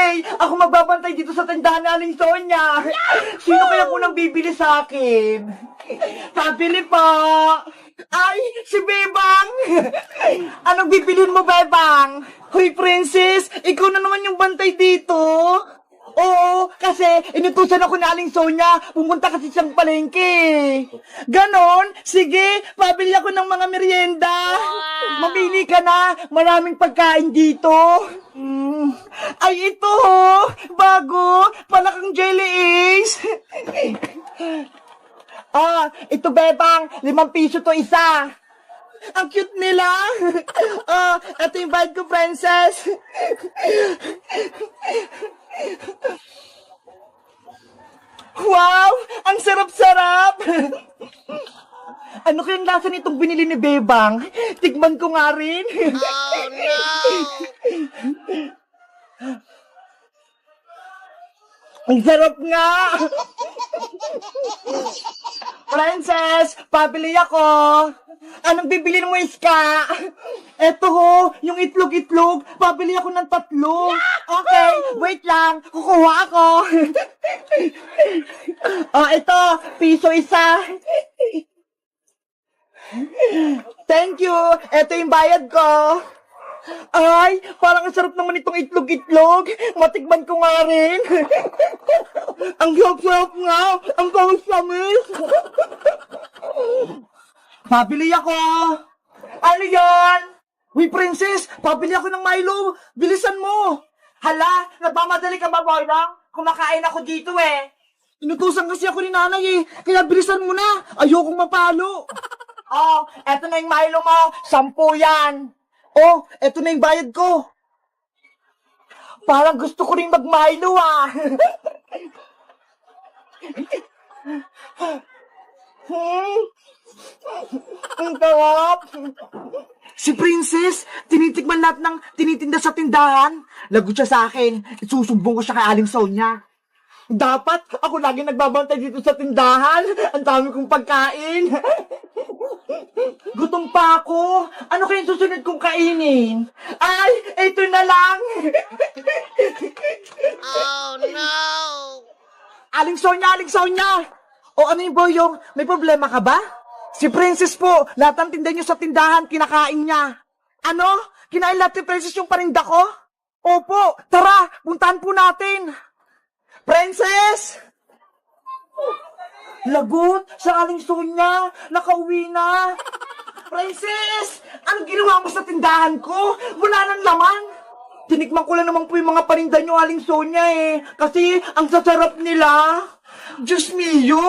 Okay, ako magbabantay dito sa tindahan ni Aling Sonia. Sino kaya unang bibili sa akin? Pabili po. Ay, si Bebang. Anong bibilin mo, Bebang? Hoy, Princess, ikaw na naman yung bantay dito. Oo, kasi inutusan ako ni Aling Sonia, pumunta kasi siyang palengke. Ganon? Sige, pabili ako ng mga merienda. Mamili ka na, maraming pagkain dito. Ay, ito, bago, palakang jelly Ace. Ito, Bebang, 5 piso to isa. Ang cute nila. Ito yung bite ko, Princess. Wow! Ang sarap-sarap! Ano kayang lasa nitong binili ni Bebang? Tikman ko nga rin. Oh, no! Ang sarap nga! Princess, pabili ako. Anong bibili mo, Iska? Eto ho, yung itlog-itlog. Pabili ako ng 3. Okay, wait lang. Kukuha ako. Ito, piso isa. Thank you. Ito yung bayad ko. Ay, parang ang sarap naman itong itlog-itlog. Matikman ko nga rin. Ang sarap nga. Ang kamis-kamis. Pabili ako. Ano yan? Uy, Princess, pabili ako ng Milo. Bilisan mo. Hala, nagmamadali ka ba, Boylang? Kumakain ako dito eh. Inutusan kasi ako ni nanay eh. Kaya bilisan mo na. Ayokong mapalo. Eto na yung Milo mo. 10 yan. Eto na yung bayad ko. Parang gusto ko rin mag-Milo ah. Ang sarap. Si Princess, tinitikman lahat ng tinitinda sa tindahan. Lagot siya sa akin. Isusumbong ko siya kay Aling Sonia. Dapat ako lagi nagbabantay dito sa tindahan. Ang dami kong pagkain. Gutom pa ako. Ano kayang susunod kong kainin? Ay, ito na lang. Oh, no. Aling Sonia, Aling Sonia. Ano yung Boyong? May problema ka ba? Si Princess po, lahat ng tinda niyo sa tindahan, kinakain niya. Ano? Kinain lahat ni Princess yung paninda ko? Opo, tara, puntahan po natin. Princess! Lagot, sa Aling Sonia, nakauwi na. Princess, anong ginawa mo sa tindahan ko? Wala nang laman. Tinikman ko lang naman po yung mga paninda niyo, Aling Sonia eh. Kasi ang sasarap nila. Diyos mio!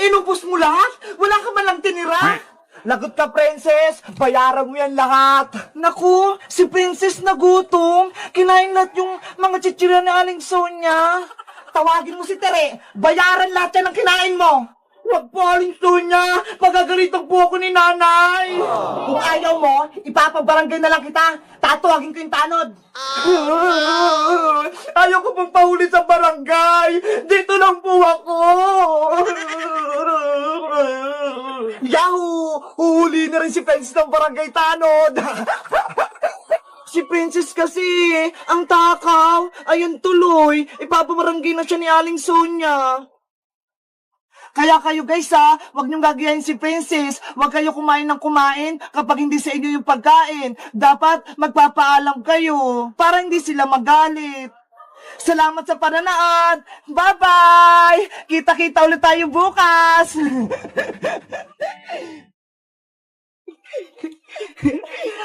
Inubos mo lahat? Wala ka man lang tinira? Lagot ka, Princess! Bayaran mo yan lahat! Naku, si Princess nagutom! Kinain lahat yung mga chichira ni Aling Sonia! Tawagin mo si Tere! Bayaran lahat yan ang kinain mo! Huwag po, Aling Sonia! Pagagalitan po ako ni Nanay! Kung ayaw mo, ipapabarangay na lang kita! Tatawagin ko yung tanod! Ayaw ko pong pahuli sa barangay! Dito lang po ako! Yahoo! Uhuli na rin si Princess ng barangay tanod! Si Princess kasi, ang takaw, ayun tuloy, ipapabarangay na siya ni Aling Sonia. Kaya kayo guys wag niyong gagayahin si Princess. Wag kayo kumain ng kumain kapag hindi sa inyo yung pagkain. Dapat magpapaalam kayo para hindi sila magalit. Salamat sa pananood. Bye-bye! Kita-kita ulit tayo bukas.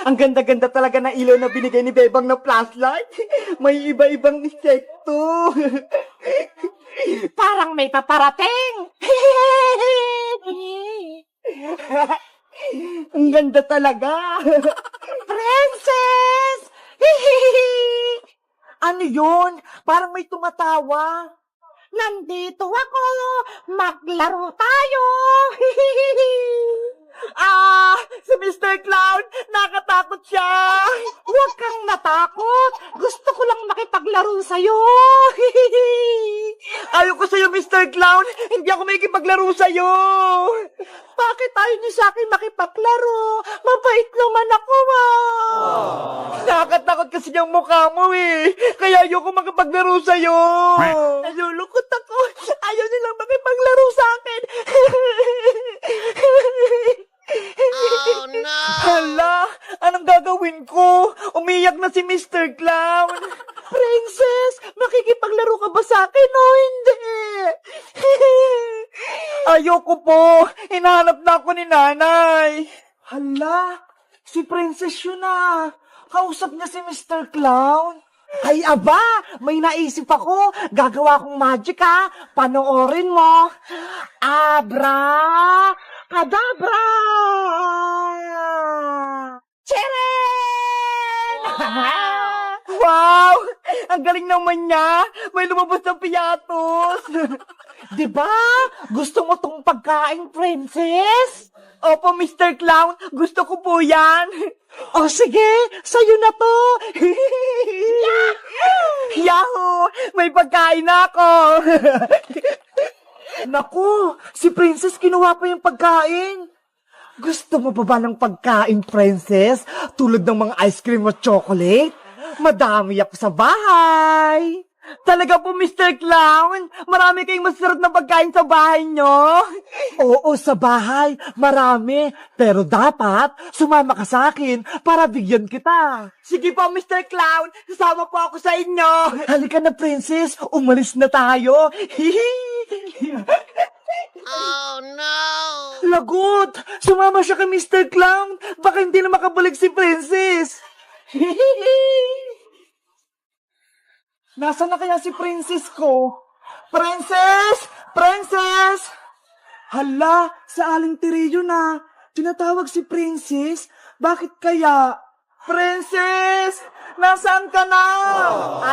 Ang ganda-ganda talaga ng ilaw na binigay ni Bebang na flashlight. May iba-ibang insekto. Parang may paparating. Ang ganda talaga. Princess! Ano yun? Parang may tumatawa. Nandito ako. Maglaro tayo. Si Mr. Clown, nakatakot siya. Huwag kang natakot. Gusto ko lang makipaglaro sa'yo. Ayoko sa'yo, Mr. Clown. Hindi ako makikipaglaro sa'yo. Bakit ayaw niyo sa akin makipaglaro? Mabait naman ako, Nakakatakot kasi yung mukha mo, Kaya ayoko makipaglaro sa'yo. Nalulungkot ako. Ayaw nilang makipaglaro sa akin. Oh, no! Hala, anong gagawin ko? Umiyak na si Mr. Clown. Princess, makikipaglaro ka ba sa akin o hindi? Ayoko po. Hinahanap na ako ni nanay. Hala, si Princess yun na. Kausap niya si Mr. Clown. Ay, aba, may naisip ako. Gagawa akong magic, ha? Panoorin mo. Abra! Kadabra! Cheren! Wow! Ang galing naman niya! May lumabas ng piyatos! Diba? Gusto mo tong pagkain, Princess? Opo, Mr. Clown. Gusto ko po yan. O sige, sa'yo na to. Yahoo! May pagkain na ako. Naku, si Princess kinuha pa yung pagkain. Gusto mo ba ng pagkain, Princess? Tulad ng mga ice cream at chocolate? Madami ako sa bahay. Talaga po, Mr. Clown? Marami kayong masarap na pagkain sa bahay nyo? Oo, sa bahay. Marami. Pero dapat, sumama ka sa akin para bigyan kita. Sige po, Mr. Clown. Sasama po ako sa inyo. Halika na, Princess. Umalis na tayo. Oh, no! Lagot! Sumama siya kay Mr. Clown. Baka hindi na makabalik si Princess. Nasaan na kaya si Princess ko? Princess! Princess! Hala, sa Aling Tiriyo na. Tinatawag si Princess. Bakit kaya? Princess! Nasaan ka na?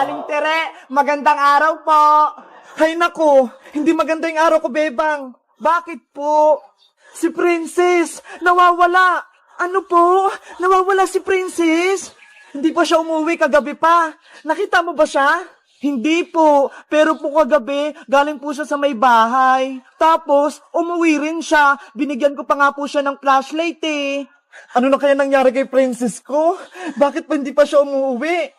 Aling Tere, magandang araw po. Hay nako, hindi maganda yung araw ko, Bebang. Bakit po? Si Princess, nawawala. Ano po? Nawawala si Princess? Hindi pa siya umuwi kagabi pa. Nakita mo ba siya? Hindi po, pero po kagabi, galing po siya sa may bahay. Tapos, umuwi rin siya. Binigyan ko pa nga po siya ng flashlight Ano na kaya nangyari kay Princess ko? Bakit pa hindi pa siya umuwi?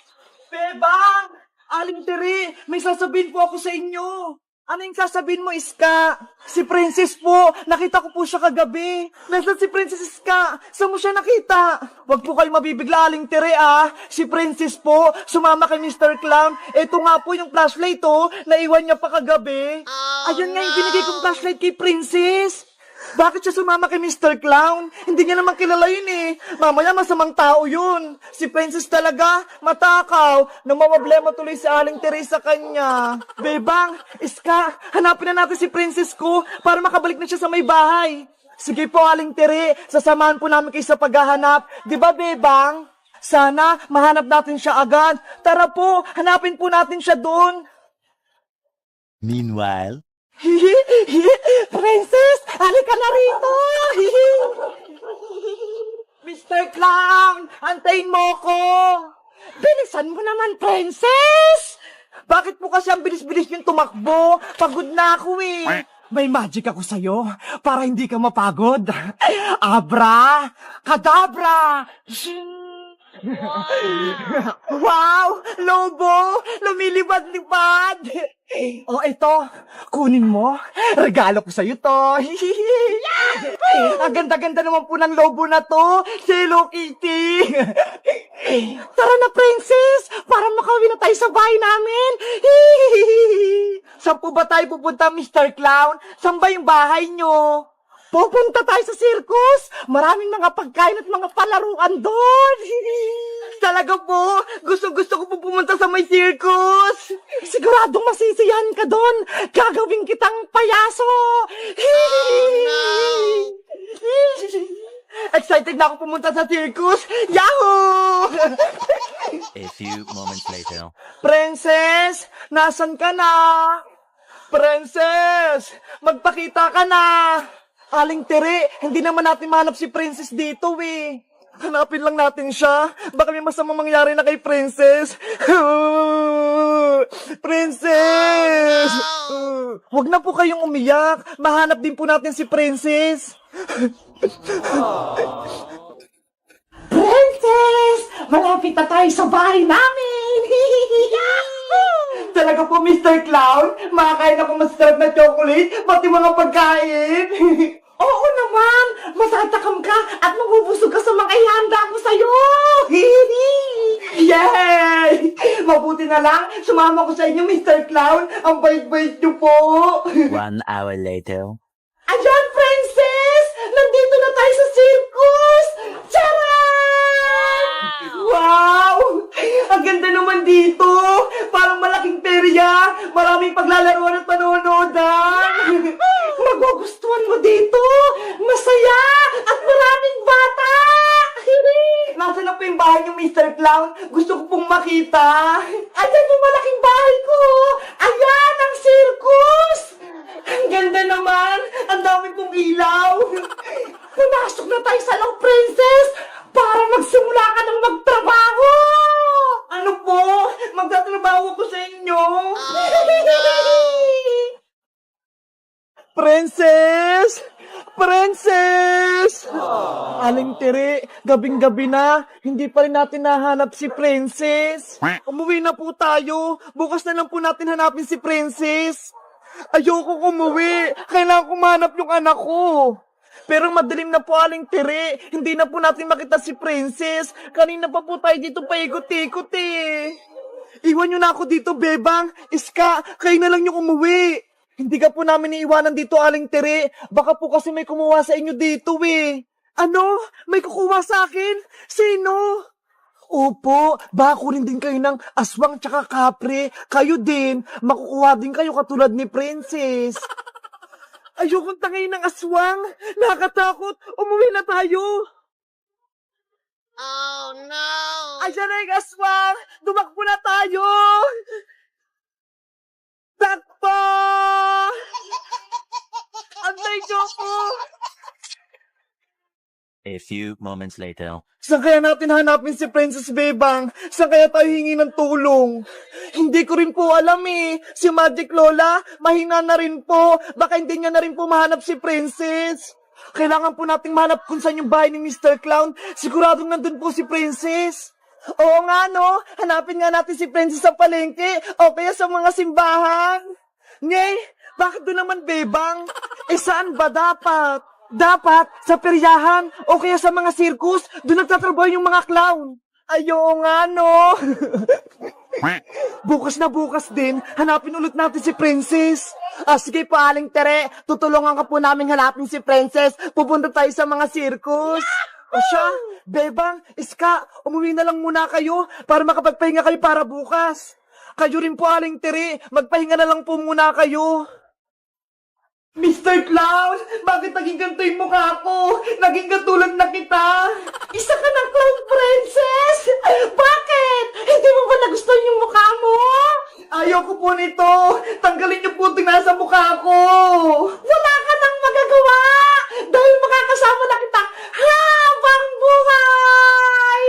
Bebang! Aling Tere, may sasabihin po ako sa inyo. Ano yung sasabihin mo, Iska? Si Princess po, nakita ko po siya kagabi. Nasaan si Princess Iska? Saan mo siya nakita? Huwag po kayo mabibigla, Aling Tere, Si Princess po, sumama kay Mr. Clown. Ito nga po yung flashlight, naiwan niya pa kagabi. Ayun nga yung binigay kong flashlight kay Princess. Bakit siya sumama kay Mr. Clown? Hindi niya naman kilala yun Mamaya masamang tao yun. Si Princess talaga, matakaw. Namamablema tuloy si Aling Teresa kanya. Bebang, Iska, hanapin na natin si Princess ko para makabalik na siya sa may bahay. Sige po, Aling Tere, sasamahan po namin kayo sa paghahanap. Di ba, Bebang? Sana mahanap natin siya agad. Tara po, hanapin po natin siya doon. Meanwhile, Princess, halika na rito! Mr. Clown, antayin mo ko! Bilisan mo naman, Princess! Bakit po kasi ang bilis-bilis yung tumakbo? Pagod na ako May magic ako sa'yo para hindi ka mapagod. Abra! Kadabra! Wow! Lobo! Lumilipad-lipad! O ito, kunin mo. Regalo ko sa'yo to. Ang ganda-ganda naman po ng lobo na to. Si Hello Kitty. Tara na, Princess! Para makauwi na tayo sa bahay namin. Saan po ba tayo pupunta, Mr. Clown? Saan ba yung bahay nyo? Pupunta tayo sa circus! Maraming mga pagkain at mga palaruan doon! Talaga po! Gusto ko po pumunta sa may circus! Siguradong masisiyahan ka doon! Gagawin kitang payaso! Excited na ako pumunta sa circus! Yahoo! a few moments later. Princess! Nasaan ka na? Princess! Magpakita ka na! Aling Tere, hindi naman natin mahanap si Princess dito Hanapin lang natin siya. Baka may masamang mangyari na kay Princess. Princess! Huwag na po kayong umiyak. Mahanap din po natin si Princess. Princess! Malapit na tayo sa bahay namin! Talaga po, Mr. Clown? Makakain ako masarap na chocolate, pati mga pagkain. Oo naman! Matatakam ka at mabubusog ka sa mga ihanda ko sa'yo! Yay! Mabuti na lang, sumama ko sa inyo, Mr. Clown. Ang bait-bait niyo po. 1 hour later. Ayan, Princess! Nandito na tayo sa circus! Charan! Wow! Ang ganda naman dito! Parang malaking perya! Maraming paglalaroan at panonodan! Magugustuhan mo dito! Masaya! At maraming bata! Nasaan na po yung bahay niyo, Mr. Clown? Gusto ko pong makita! Ayan yung malaking bahay ko! Ayan ang circus! Ang ganda naman! Ang dami pong ilaw! Pumasok na tayo sa loob, Princess! Para magsimula ka ng magtrabaho! Ano po? Magtatrabaho ko sa inyo? Princess! Princess! Aling Tiri, gabing-gabi na, hindi pa rin natin nahanap si Princess. Umuwi na po tayo. Bukas na lang po natin hanapin si Princess. Ayoko umuwi. Kailangan ko mahanap yung anak ko. Pero madilim na po, Aling Tiri. Hindi na po natin makita si Princess. Kanina pa po tayo dito paikot-ikot eh. Iwan nyo na ako dito, Bebang. Iska, kayo na lang yung umuwi. Hindi ka po namin iiwanan dito, Aling Tiri. Baka po kasi may kumuha sa inyo dito eh. Ano? May kukuha sa akin? Sino? Opo, baka rin din kayo ng aswang tsaka kapre. Kayo din, makukuha din kayo katulad ni Princess. Ayokong tangay ng aswang. Nakakatakot. Umuwi na tayo. Oh no! Ayan na yung aswang. Dumakbo na tayo. Takbo! Antay niyo ko. A few moments later. Saan kaya natin hanapin si Princess Bebang? Saan kaya tayo hingi ng tulong? Hindi ko rin po alam eh. Si Magic Lola, mahina na rin po. Baka hindi niya na rin po mahanap si Princess. Kailangan po nating mahanap kung saan yung bahay ni Mr. Clown. Siguradong nandun po si Princess. Oo nga no, hanapin nga natin si Princess sa palengke o kaya sa mga simbahan. Nye, bakit doon naman Bebang? Saan ba dapat? Dapat sa peryahan o kaya sa mga circus, doon nagtatrabaho yung mga clown. Ayo nga no. Bukas na bukas din, hanapin ulit natin si Princess. Sige po, Aling Tere, tutulungan ka po namin hanapin si Princess. Pupunta tayo sa mga circus. O siya, Bebang, Iska, umuwi na lang muna kayo para makapagpahinga kayo para bukas. Kayo rin po, Aling Tere, magpahinga na lang po muna kayo. Mr. Clown, bakit naging ganito yung mukha ko? Naging katulad na kita. Isa ka ng clown princess? Bakit? Hindi mo ba nagustuhan yung mukha mo? Ayoko po nito. Tanggalin niyo po ito nasa mukha ko. Wala ka nang magagawa. Dahil makakasama na kita habang buhay.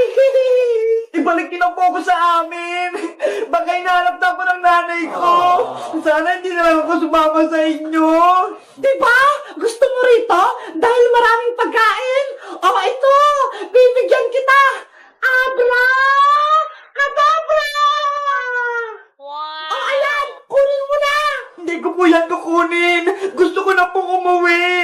Ibalik niyo na po ako sa amin. Baka hinahanap na ako ng nanay ko. Sana hindi na lang ako sumama sa inyo. Diba? Gusto mo rito? Dahil maraming pagkain? O ito, bibigyan kita. Abra! Kadabra! Wow! O ayan, kunin mo na. Hindi ko po yan kukunin. Gusto ko na pong umuwi.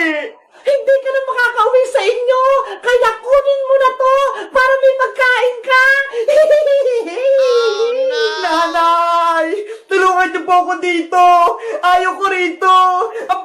Hindi ka na makakauwi sa inyo. Kaya kunin mo na to para may pagkain ka. Oh, no. Nanay, tulungan niyo po ako dito. Ayaw ko rito. Ang